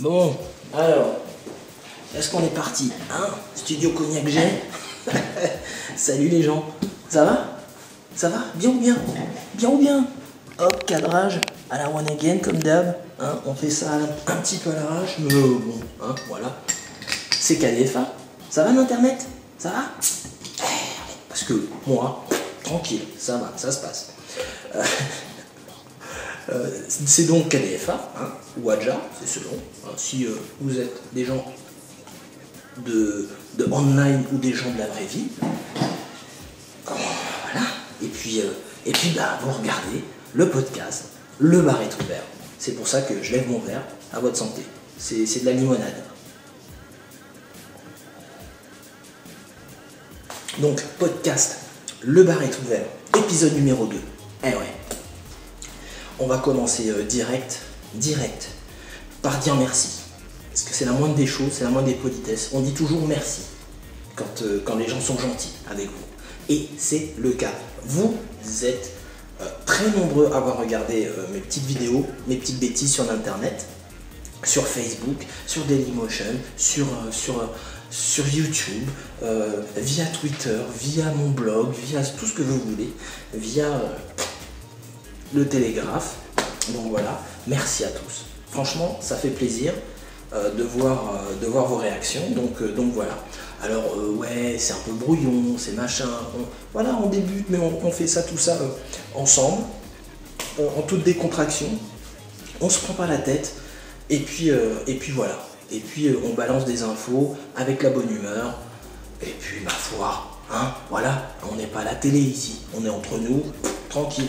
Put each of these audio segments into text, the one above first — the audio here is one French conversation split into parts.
Bon, alors, est-ce qu'on est parti, hein? Studio Cognac G. Salut les gens, ça va? Ça va? Bien ou bien? Bien ou bien? Hop, cadrage, à la one again comme d'hab, hein? On fait ça un petit peu à l'arrache, mais bon, hein, voilà. C'est KDFA, ça va l'internet? Ça va? Parce que moi, tranquille, ça va, ça se passe. C'est donc KDFA, hein, ou Adja, c'est selon. Hein, si vous êtes des gens de online ou des gens de la vraie vie, voilà. Et puis bah, vous regardez le podcast, le bar est ouvert. C'est pour ça que je lève mon verre à votre santé. C'est de la limonade. Donc, podcast, le bar est ouvert, épisode numéro 2. Eh ouais. On va commencer direct par dire merci. Parce que c'est la moindre des choses, c'est la moindre des politesses. On dit toujours merci quand les gens sont gentils avec vous. Et c'est le cas. Vous êtes très nombreux à avoir regardé mes petites vidéos, mes petites bêtises sur l'internet, sur Facebook, sur Dailymotion, sur YouTube, via Twitter, via mon blog, via tout ce que vous voulez, via le télégraphe. Donc voilà, merci à tous. Franchement, ça fait plaisir de voir vos réactions. Donc voilà. Alors ouais, c'est un peu brouillon, c'est machin. Voilà, on débute, mais on fait ça, tout ça ensemble, en toute décontraction. On se prend pas la tête. Et puis voilà. Et puis on balance des infos avec la bonne humeur. Et puis ma foi, hein, voilà, on n'est pas à la télé ici. On est entre nous, tranquille.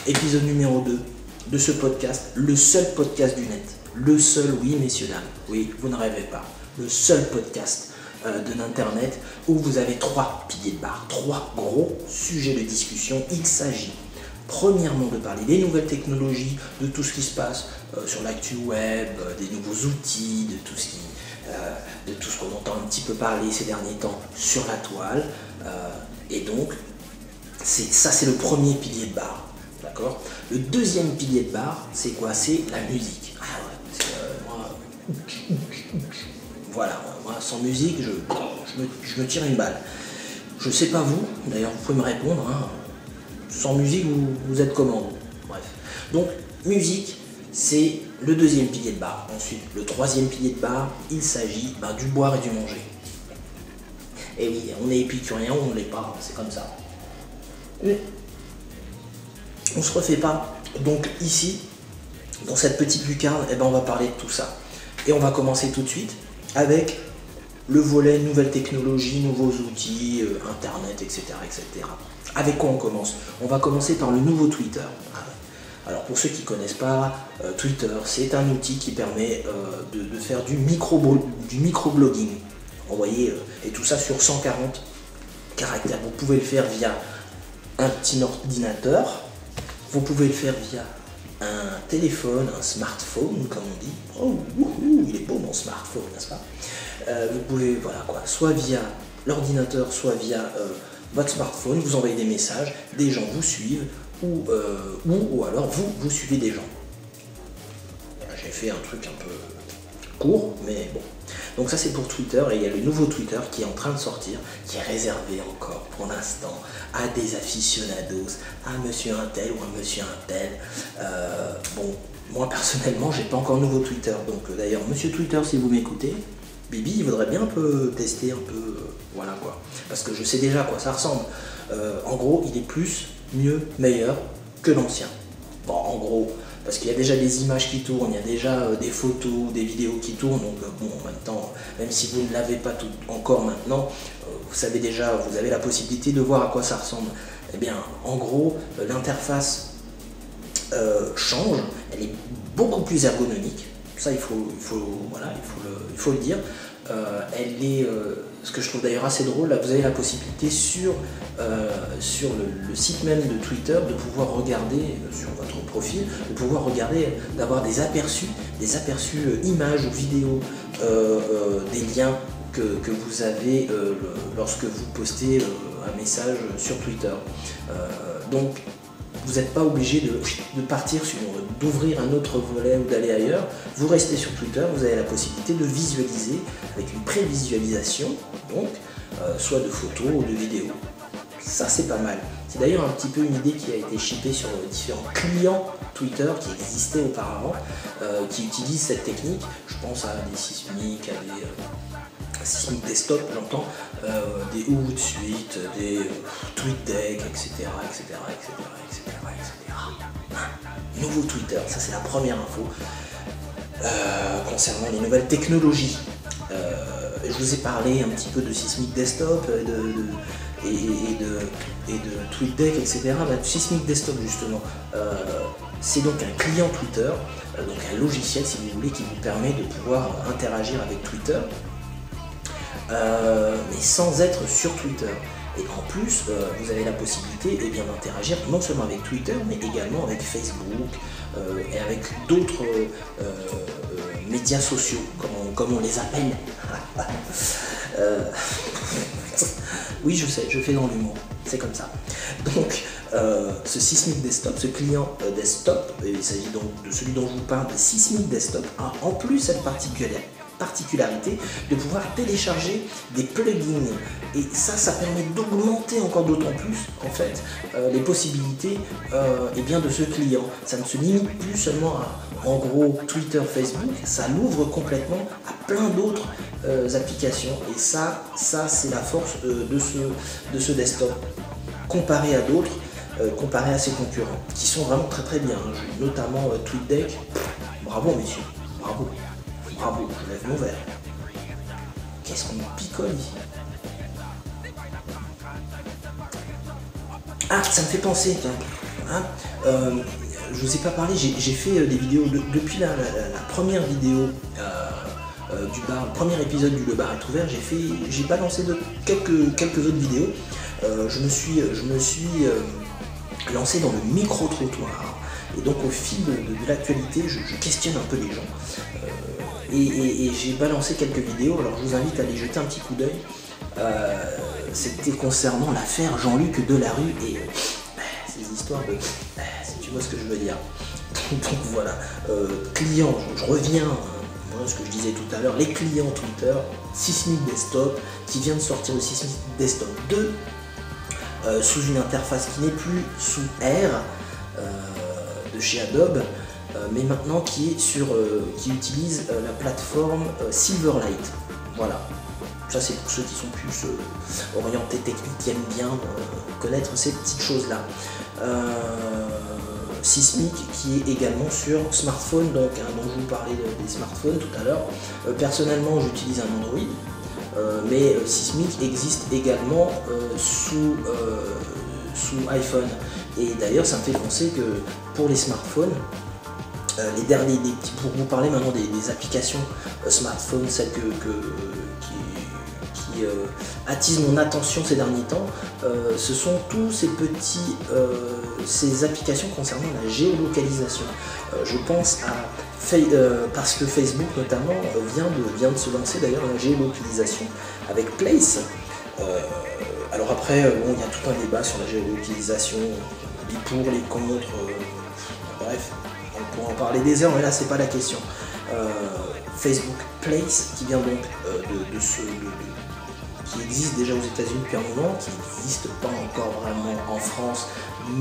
Épisode numéro 2 de ce podcast, le seul podcast du net. Le seul, oui messieurs, dames, oui, vous ne rêvez pas. Le seul podcast de l'internet où vous avez 3 piliers de bar, 3 gros sujets de discussion. Il s'agit premièrement de parler des nouvelles technologies, de tout ce qui se passe sur l'actu web, des nouveaux outils, de tout ce qu'on entend un petit peu parler ces derniers temps sur la toile. Et donc, c'est le premier pilier de bar. D'accord. Le deuxième pilier de bar, c'est quoi? C'est la musique. Ah ouais, voilà, moi sans musique, je me tire une balle. Je sais pas vous, d'ailleurs vous pouvez me répondre, hein. Sans musique, vous êtes comment? Bref. Donc, musique, c'est le deuxième pilier de bar. Ensuite, le troisième pilier de bar, il s'agit du boire et du manger. Et oui, on est épicurien ou on ne l'est pas, c'est comme ça. On se refait pas. Donc ici, dans cette petite lucarne, on va parler de tout ça. Et on va commencer tout de suite avec le volet nouvelles technologies, nouveaux outils, internet, etc., etc. Avec quoi on commence? On va commencer par le nouveau Twitter. Alors pour ceux qui ne connaissent pas, Twitter, c'est un outil qui permet de faire du microblogging. Vous voyez, et tout ça sur 140 caractères. Vous pouvez le faire via un petit ordinateur. Vous pouvez le faire via un téléphone, un smartphone, comme on dit. Oh, il est beau mon smartphone, n'est-ce pas? Vous pouvez, voilà quoi, soit via l'ordinateur, soit via votre smartphone, vous envoyez des messages, des gens vous suivent, ou alors vous suivez des gens. J'ai fait un truc un peu court, mais bon. Donc ça c'est pour Twitter, et il y a le nouveau Twitter qui est en train de sortir, qui est réservé encore pour l'instant à des aficionados, à monsieur un tel ou à monsieur un tel. Bon, moi personnellement j'ai pas encore nouveau Twitter, donc d'ailleurs monsieur Twitter, si vous m'écoutez, Bibi il voudrait bien un peu tester un peu, voilà quoi, parce que je sais déjà à quoi ça ressemble. En gros il est plus, mieux, meilleur que l'ancien. Bon, en gros, parce qu'il y a déjà des images qui tournent, il y a déjà des photos, des vidéos qui tournent, donc bon, en même temps, même si vous ne l'avez pas tout encore maintenant, vous savez déjà, vous avez la possibilité de voir à quoi ça ressemble. Eh bien, en gros, l'interface change, elle est beaucoup plus ergonomique, ça il faut le dire. Elle est, ce que je trouve d'ailleurs assez drôle, là vous avez la possibilité sur le site même de Twitter de pouvoir regarder, sur votre profil, de pouvoir regarder, d'avoir des aperçus images ou vidéos, des liens que vous avez lorsque vous postez un message sur Twitter. Donc vous n'êtes pas obligé de partir sur d'ouvrir un autre volet ou d'aller ailleurs, vous restez sur Twitter, vous avez la possibilité de visualiser avec une prévisualisation, donc soit de photos ou de vidéos. Ça c'est pas mal. C'est d'ailleurs un petit peu une idée qui a été shippée sur différents clients Twitter qui existaient auparavant, qui utilisent cette technique. Je pense à des Sysmic, à des Sysmic Desktop, j'entends, des Hootsuite, des TweetDeck, etc., etc., etc., etc., etc. Nouveau Twitter, ça c'est la première info concernant les nouvelles technologies. Je vous ai parlé un petit peu de Sysmic Desktop et de TweetDeck, etc. Sysmic Desktop justement, c'est donc un client Twitter, donc un logiciel si vous voulez qui vous permet de pouvoir interagir avec Twitter, mais sans être sur Twitter. Et en plus, vous avez la possibilité d'interagir non seulement avec Twitter, mais également avec Facebook et avec d'autres médias sociaux, comme on les appelle. Oui, je sais, je fais dans l'humour, c'est comme ça. Donc, ce Sysmic Desktop, ce client desktop, il s'agit donc de celui dont je vous parle, de Sysmic Desktop, a en plus cette particularité de pouvoir télécharger des plugins, et ça permet d'augmenter encore d'autant plus en fait les possibilités de ce client. Ça ne se limite plus seulement à en gros Twitter, Facebook, ça l'ouvre complètement à plein d'autres applications, et ça c'est la force de ce desktop comparé à d'autres, comparé à ses concurrents qui sont vraiment très très bien, notamment TweetDeck. Bravo messieurs, bravo. Bravo, je lève mon verre. Qu'est-ce qu'on picole ici? Ah, ça me fait penser, hein, je vous ai pas parlé, j'ai fait des vidéos, depuis la première vidéo du bar, le premier épisode du Le Bar est ouvert, j'ai balancé quelques autres vidéos. Je me suis lancé dans le micro-trottoir. Et donc au fil de l'actualité, je questionne un peu les gens. Et j'ai balancé quelques vidéos, alors je vous invite à aller jeter un petit coup d'œil. C'était concernant l'affaire Jean-Luc Delarue et ces histoires de... si tu vois ce que je veux dire. Donc voilà, clients, je reviens à ce que je disais tout à l'heure, les clients Twitter, Sysmic Desktop, qui vient de sortir le Sysmic Desktop 2, sous une interface qui n'est plus sous R, de chez Adobe, mais maintenant qui utilise la plateforme Silverlight. Voilà, ça c'est pour ceux qui sont plus orientés techniques, qui aiment bien connaître ces petites choses-là. Sysmic qui est également sur smartphone, donc dont je vous parlais des smartphones tout à l'heure. Personnellement, j'utilise un Android, mais Sysmic existe également sous iPhone. Et d'ailleurs, ça me fait penser que pour les smartphones, pour vous parler maintenant des applications smartphones, celles qui attisent mon attention ces derniers temps, ce sont tous ces applications concernant la géolocalisation. Je pense parce que Facebook notamment vient de se lancer d'ailleurs dans la géolocalisation avec Place. Alors après, il y a tout un débat sur la géolocalisation, les pour, les contre, bref, on pourra en parler des heures, mais là c'est pas la question. Facebook Place, qui vient donc qui existe déjà aux États-Unis depuis un moment, qui n'existe pas encore vraiment en France,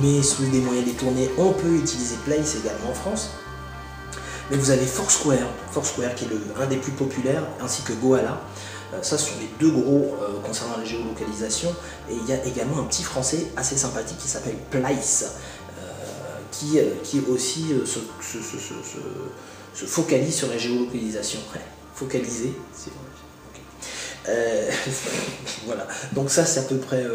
mais sous des moyens détournés, on peut utiliser Place également en France. Mais vous avez Foursquare qui est un des plus populaires, ainsi que Goala. Ça, ce sont les deux gros concernant la géolocalisation. Et il y a également un petit français assez sympathique qui s'appelle Place, qui aussi se focalise sur la géolocalisation. Focalisé, c'est vrai. Voilà, donc ça c'est à peu près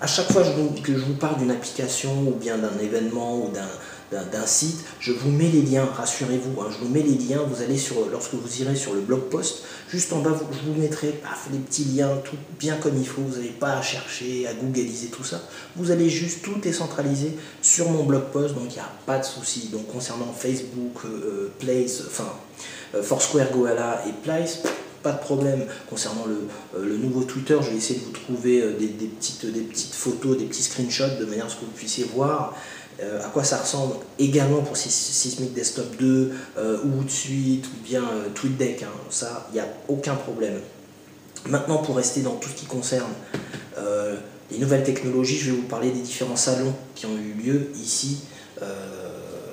à chaque fois que je vous parle d'une application ou bien d'un événement ou d'un site, je vous mets les liens, rassurez-vous, hein, je vous mets les liens. Vous allez lorsque vous irez sur le blog post, juste en bas je vous mettrai les petits liens, tout bien comme il faut. Vous n'avez pas à chercher, à googliser tout ça, vous allez juste, tout est centralisé sur mon blog post, donc il n'y a pas de souci. Donc concernant Facebook, Place, Foursquare, Goala et Place, pas de problème. Concernant le nouveau Twitter, je vais essayer de vous trouver des petites photos, des petits screenshots, de manière à ce que vous puissiez voir à quoi ça ressemble également pour Seismic Desktop 2 ou Suite ou bien TweetDeck, hein. Ça, il n'y a aucun problème. Maintenant, pour rester dans tout ce qui concerne les nouvelles technologies, je vais vous parler des différents salons qui ont eu lieu ici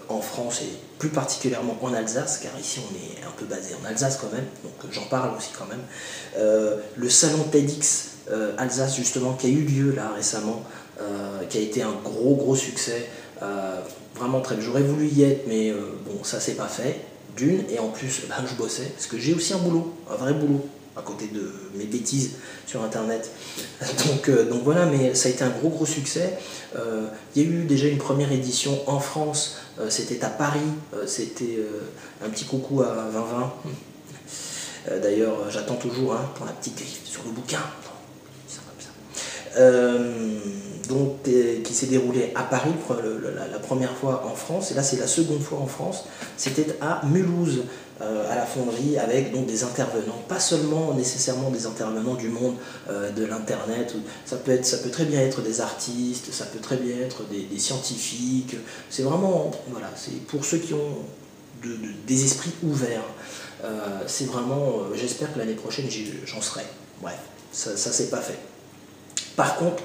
en France et plus particulièrement en Alsace, car ici on est un peu basé en Alsace quand même, donc j'en parle aussi quand même. Le salon TEDx Alsace justement qui a eu lieu là récemment, qui a été un gros succès, vraiment très bien. J'aurais voulu y être, mais bon, ça s'est pas fait, d'une, et en plus je bossais, parce que j'ai aussi un boulot, un vrai boulot, à côté de mes bêtises sur internet. Donc voilà, mais ça a été un gros succès. Il y a eu déjà une première édition en France, c'était à Paris, c'était un petit coucou à 2020. D'ailleurs, j'attends toujours pour la petite griffe sur le bouquin. Donc, qui s'est déroulé à Paris la première fois en France, et là c'est la seconde fois en France. C'était à Mulhouse, à la fonderie, avec donc des intervenants, pas seulement nécessairement des intervenants du monde de l'internet. Ça peut très bien être des artistes, ça peut très bien être des scientifiques. C'est vraiment, voilà, c'est pour ceux qui ont des esprits ouverts. C'est vraiment, j'espère que l'année prochaine j'en serai. Bref, ça c'est pas fait. Par contre,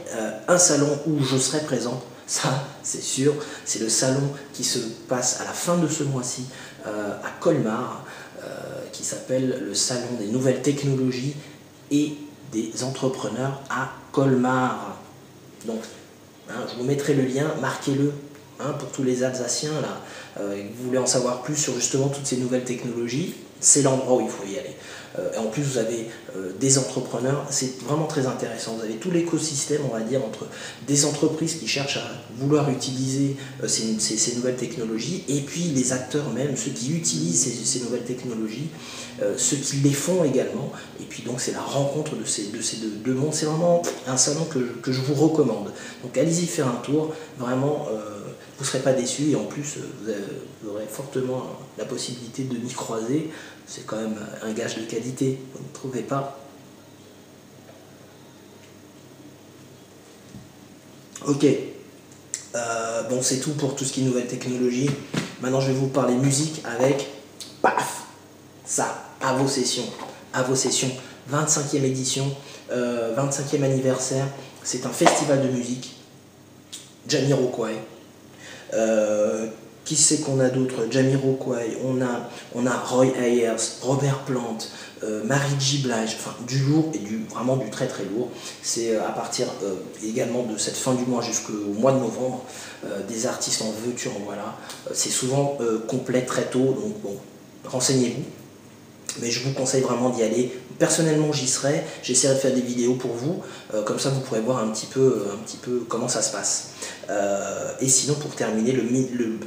un salon où je serai présent, ça c'est sûr, c'est le salon qui se passe à la fin de ce mois-ci à Colmar, qui s'appelle le salon des nouvelles technologies et des entrepreneurs à Colmar. Donc, je vous mettrai le lien, marquez-le pour tous les Alsaciens là, vous voulez en savoir plus sur justement toutes ces nouvelles technologies. C'est l'endroit où il faut y aller. Et en plus, vous avez des entrepreneurs, c'est vraiment très intéressant. Vous avez tout l'écosystème, on va dire, entre des entreprises qui cherchent à vouloir utiliser ces nouvelles technologies, et puis les acteurs même, ceux qui utilisent ces nouvelles technologies, ceux qui les font également. Et puis donc, c'est la rencontre de ces deux mondes. C'est vraiment un salon que je vous recommande. Donc, allez-y faire un tour, vraiment. Vous ne serez pas déçus, et en plus vous aurez fortement la possibilité de m'y croiser. C'est quand même un gage de qualité, vous ne trouvez pas? Ok, bon, c'est tout pour tout ce qui est nouvelle technologie. Maintenant je vais vous parler musique avec, paf, ça, à vos sessions, 25e édition, 25e anniversaire. C'est un festival de musique, Jamiroquai. Qui c'est qu'on a d'autres? Jamiroquai, on a Roy Ayers, Robert Plant, Mary J. Blige, enfin du lourd et vraiment du très lourd. C'est à partir également de cette fin du mois jusqu'au mois de novembre, des artistes en veux-tu en voilà. C'est souvent complet très tôt, donc bon, renseignez-vous. Mais je vous conseille vraiment d'y aller. Personnellement, j'y serai. J'essaierai de faire des vidéos pour vous. Comme ça, vous pourrez voir un petit peu comment ça se passe. Et sinon, pour terminer,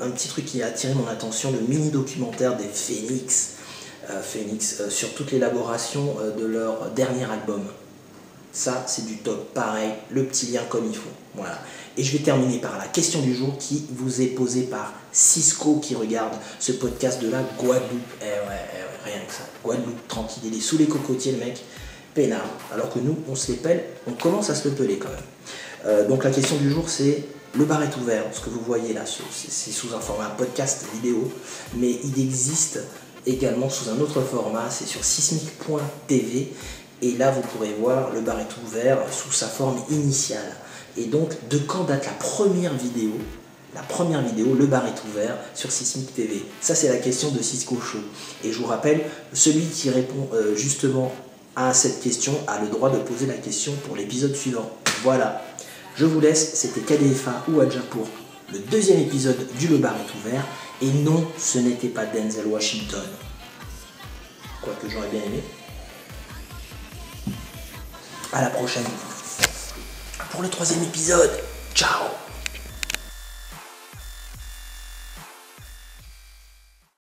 un petit truc qui a attiré mon attention, le mini-documentaire des Phoenix. Sur toute l'élaboration de leur dernier album. Ça, c'est du top. Pareil, le petit lien comme il faut. Voilà. Et je vais terminer par la question du jour qui vous est posée par Cisco qui regarde ce podcast de la Guadeloupe. Rien que ça. Guadeloupe, tranquille, il est sous les cocotiers, le mec, peinard. Alors que nous, on se les pèle, on commence à se le peler quand même. Donc la question du jour, c'est le bar est ouvert. Ce que vous voyez là, c'est sous un format podcast vidéo, mais il existe également sous un autre format, c'est sur seismic.tv. Et là, vous pourrez voir, le bar est ouvert sous sa forme initiale. Et donc, de quand date la première vidéo? La première vidéo, le bar est ouvert sur Seismic TV. Ça, c'est la question de Cisco Show. Et je vous rappelle, celui qui répond justement à cette question a le droit de poser la question pour l'épisode suivant. Voilà. Je vous laisse. C'était KDFA ou Adja pour le deuxième épisode du Le bar est ouvert. Et non, ce n'était pas Denzel Washington. Quoique j'aurais bien aimé. À la prochaine pour le troisième épisode. Ciao.